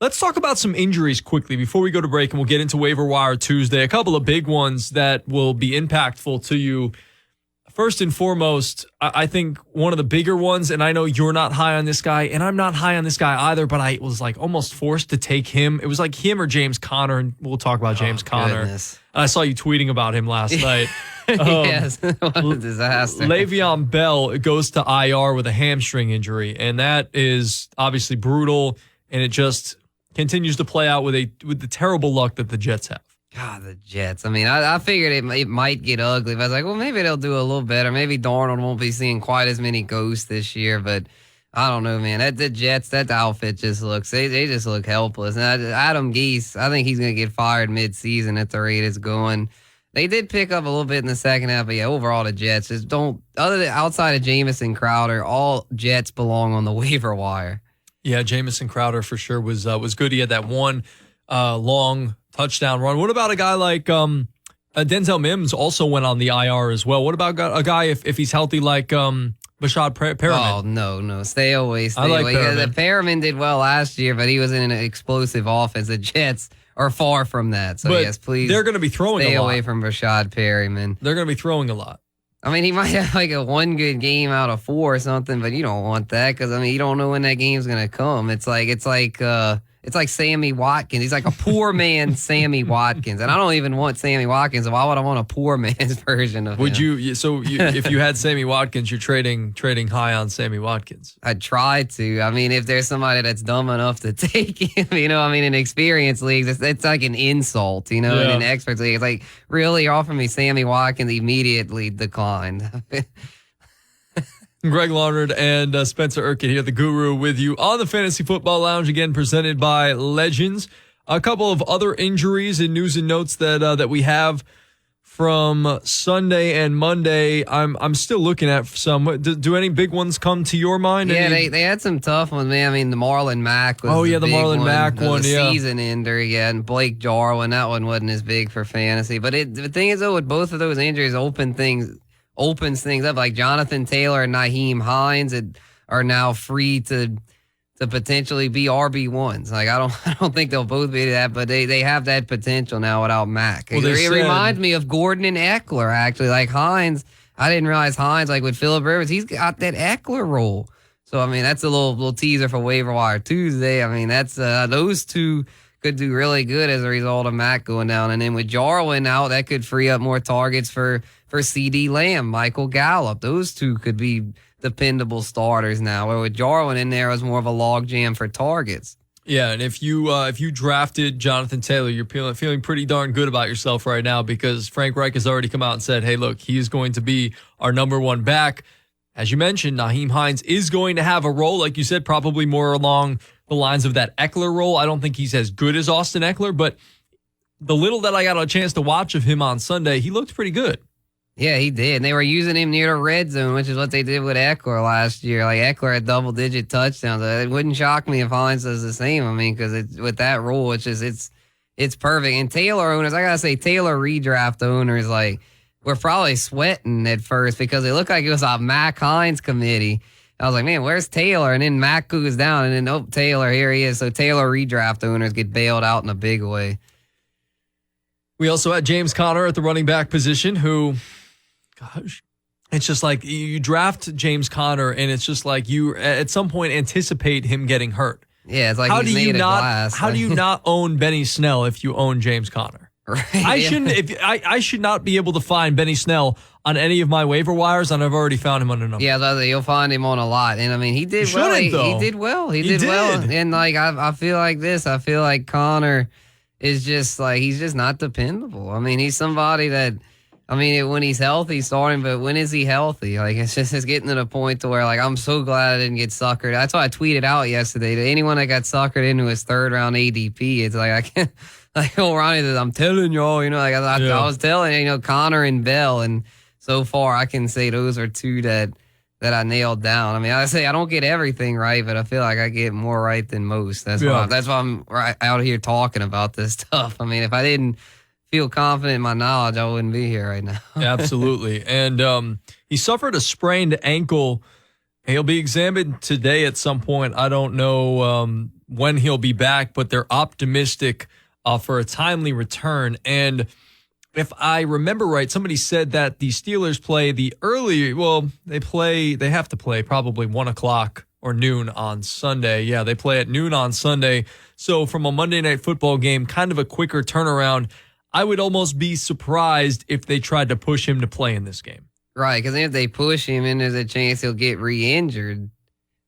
Let's talk about some injuries quickly before we go to break, and we'll get into Waiver Wire Tuesday. A couple of big ones that will be impactful to you. First and foremost, I think one of the bigger ones, and I know you're not high on this guy, and I'm not high on this guy either, but I was like almost forced to take him. It was like him or James Conner, and we'll talk about James Conner. Goodness. I saw you tweeting about him last night. Yes, what a disaster. Le'Veon Bell goes to IR with a hamstring injury, and that is obviously brutal, and it just continues to play out with the terrible luck that the Jets have. God, the Jets. I mean, I figured it might get ugly, but I was like, well, maybe they'll do a little better. Maybe Darnold won't be seeing quite as many ghosts this year, but I don't know, man. The Jets, that outfit just looks, they just look helpless. And Adam Gase, I think he's going to get fired mid-season at the rate it's going. They did pick up a little bit in the second half, but yeah, overall the Jets just don't, other than outside of Jamison Crowder, all Jets belong on the waiver wire. Yeah, Jamison Crowder for sure was good. He had that one long touchdown run. What about a guy like Denzel Mims also went on the IR as well? What about a guy if he's healthy like Bashad Perriman? Oh, no. Stay away. I like Perriman. The Perriman did well last year, but he was in an explosive offense. The Jets are far from that. So, yes, please. They're going to be throwing stay a lot. away from Bashad Perriman. They're going to be throwing a lot. I mean, he might have like a one good game out of 4 or something, but you don't want that because, I mean, you don't know when that game's going to come. It's like Sammy Watkins. He's like a poor man's Sammy Watkins. And I don't even want Sammy Watkins. So why would I want a poor man's version of him? If you had Sammy Watkins, you're trading high on Sammy Watkins. I'd try to. I mean, if there's somebody that's dumb enough to take him, in experienced leagues, it's like an insult, And in expert leagues, it's like, really, you're offering me Sammy Watkins, immediately declined. Greg Launard and Spencer Urquhart here, the Guru, with you on the Fantasy Football Lounge, again presented by Legends. A couple of other injuries and news and notes that we have from Sunday and Monday. I'm still looking at some. Do any big ones come to your mind? Yeah, they had some tough ones, man. I mean, the Marlon Mack was the Marlon Mack one, the season ender, and Blake Jarwin, that one wasn't as big for fantasy. But the thing is, though, with both of those injuries, opens things up. Like Jonathan Taylor and Nyheim Hines are now free to potentially be RB1s. Like I don't think they'll both be that, but they have that potential now without Mack. Well, it reminds me of Gordon and Eckler, actually. Like Hines, I didn't realize Hines, like with Phillip Rivers, he's got that Eckler role. So I mean, that's a little teaser for Waiver Wire Tuesday. I mean, that's those two could do really good as a result of Mack going down. And then with Jarwin out, that could free up more targets for CeeDee Lamb, Michael Gallup. Those two could be dependable starters now. Where with Jarwin in there, it was more of a logjam for targets. Yeah, and if you drafted Jonathan Taylor, you're feeling pretty darn good about yourself right now because Frank Reich has already come out and said, hey, look, he is going to be our number one back. As you mentioned, Nyheim Hines is going to have a role, like you said, probably more along the lines of that Eckler role. I don't think he's as good as Austin Eckler, but the little that I got a chance to watch of him on Sunday, he looked pretty good. Yeah, he did. And they were using him near the red zone, which is what they did with Eckler last year. Like Eckler had double-digit touchdowns. It wouldn't shock me if Hines does the same. I mean, because with that rule, it's perfect. And Taylor owners, I gotta say, Taylor redraft owners, like, were probably sweating at first because it looked like it was a Mack Hines committee. I was like, man, where's Taylor? And then Mack goes down, and then Taylor, here he is. So Taylor redraft owners get bailed out in a big way. We also had James Conner at the running back position, who, gosh, it's just like you draft James Conner, and it's just like you at some point anticipate him getting hurt. Yeah, it's like how do you not own Benny Snell if you own James Conner? Right, I should not be able to find Benny Snell on any of my waiver wires, and I've already found him on a number. Yeah, you'll find him on a lot, and I mean he did well. He did well. He did well, and like I feel like this. I feel like Conner is just like he's just not dependable. I mean, he's somebody that. I mean, when he's healthy, starting, but when is he healthy? Like, it's getting to the point to where, like, I'm so glad I didn't get suckered. That's why I tweeted out yesterday to anyone that got suckered into his third-round ADP. It's like, I can't, like, Ronnie, I'm telling y'all, I was telling you, Conner and Bell, and so far I can say those are two that I nailed down. I mean, I say I don't get everything right, but I feel like I get more right than most. That's why I'm out here talking about this stuff. I mean, if I didn't feel confident in my knowledge, I wouldn't be here right now. Absolutely. And he suffered a sprained ankle. He'll be examined today at some point. I don't know when he'll be back, but they're optimistic for a timely return. And if I remember right, somebody said that the Steelers play they have to play probably 1 o'clock or noon on Sunday. Yeah, they play at noon on Sunday. So from a Monday Night Football game, kind of a quicker turnaround. I would almost be surprised if they tried to push him to play in this game. Right, because if they push him, then there's a chance he'll get re-injured.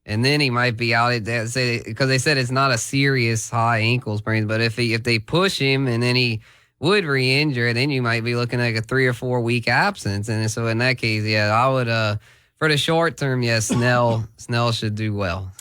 And then he might be out because they said it's not a serious high ankle sprain. But if they push him and then he would re-injure, then you might be looking at a 3 or 4 week absence. And so in that case, yeah, I would for the short term, yes, Snell should do well.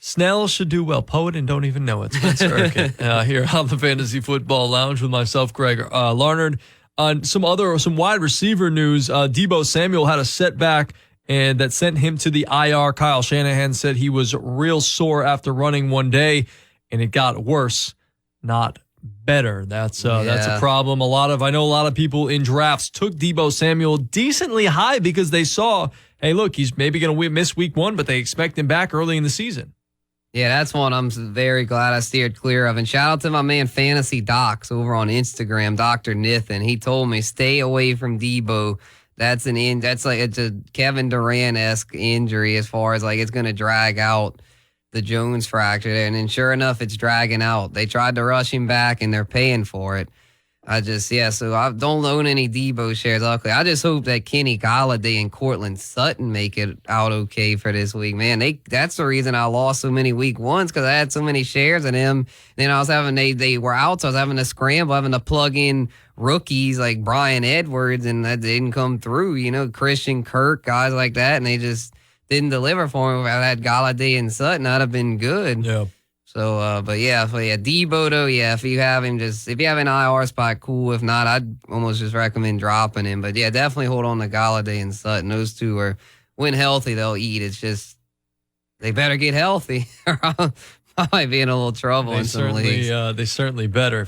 Snell should do well. Poet and don't even know it. Spencer Erkin here on the Fantasy Football Lounge with myself, Greg Larnard. On some wide receiver news, Deebo Samuel had a setback and that sent him to the IR. Kyle Shanahan said he was real sore after running one day, and it got worse, not better. That's a problem. I know a lot of people in drafts took Deebo Samuel decently high because they saw, hey, look, he's maybe going to miss week 1, but they expect him back early in the season. Yeah, that's one I'm very glad I steered clear of. And shout out to my man Fantasy Docs over on Instagram, Dr. Nithin. He told me stay away from Deebo. That's it's a Kevin Durant-esque injury as far as like it's going to drag out the Jones fracture there. And then sure enough, it's dragging out. They tried to rush him back and they're paying for it. So I don't own any Deebo shares. Luckily, I just hope that Kenny Golladay and Cortland Sutton make it out okay for this week. Man, that's the reason I lost so many week 1s because I had so many shares in them. Then I was having they were out, so I was having to scramble, having to plug in rookies like Brian Edwards, and that didn't come through. Christian Kirk, guys like that, and they just didn't deliver for me. If I had Golladay and Sutton, I'd have been good. Yeah. So, Deebo though, yeah, if you have an IR spot, cool. If not, I'd almost just recommend dropping him. But yeah, definitely hold on to Golladay and Sutton. Those two are, when healthy, they'll eat. It's just, they better get healthy or I might be in a little trouble in some leagues. They certainly better.